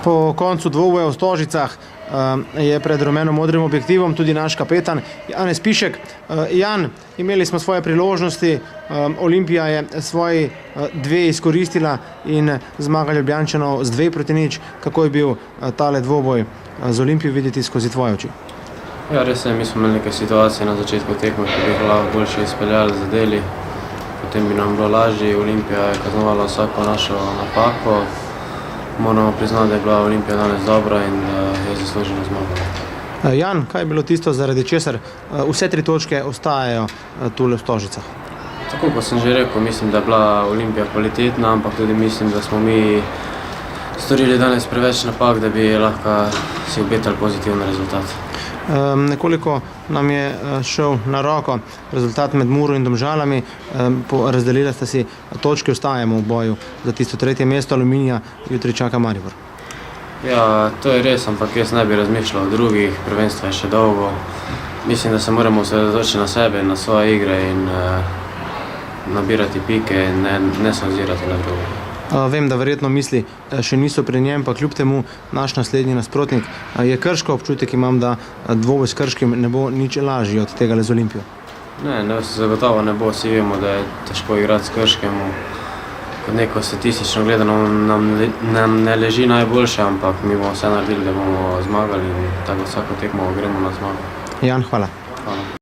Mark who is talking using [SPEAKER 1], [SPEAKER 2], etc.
[SPEAKER 1] Po koncu dvoboja v Stožicah je pred rumeno-modrim objektivom tudi naš kapetan Janez Pišek. Jan, imeli smo svoje priložnosti, Olimpija je svoji dve izkoristila in zmaga Ljubljančanov z 2-0. Kako je bil tale dvoboj z Olimpijo videti skozi tvoje oči?
[SPEAKER 2] Ja, res je, mi smo imeli nekaj situacije na začetku tekme, ki bi lahko boljše izpeljali, zadeli. Potem bi nam bilo lažje, Olimpija je kaznovala vsako našo napako. Moramo priznati, da je bila Olimpija danes dobra in da je zaslužila zmago.
[SPEAKER 1] Jan, kaj je bilo tisto, zaradi česar vse 3 točke ostajajo tule v Stožicah?
[SPEAKER 2] Tako kot sem že rekel, mislim, da je bila Olimpija kvalitetna, ampak tudi mislim, da smo mi storili danes preveč napak, da bi lahko si obetali pozitiven rezultat.
[SPEAKER 1] Nekoliko nam je šel na roko rezultat med Muro in Domžalami. Razdelila sta si točke, ostajamo v boju za tisto 3. mesto. Aluminija jutri čaka Maribor.
[SPEAKER 2] Ja, to je res, ampak jaz ne bi razmišljal o drugih, prvenstvo je še dolgo. Mislim, da se moramo osredotočiti na sebe, na svoje igre in nabirati pike in ne se ozirati na druge.
[SPEAKER 1] Vem, da verjetno misli še niso pri njem, pa kljub temu naš naslednji nasprotnik je Krško. Občutek imam, da dvoboj s Krškim ne bo nič lažji od tega le z Olimpijo.
[SPEAKER 2] Ne, zagotovo ne bo. Vsi vemo, da je težko igrati s Krškim. Kot neko statistično gledano nam ne leži najboljše, ampak mi bomo vse naredili, da bomo zmagali in tako vsako tekmo gremo na zmago.
[SPEAKER 1] Jan, hvala.
[SPEAKER 2] Hvala.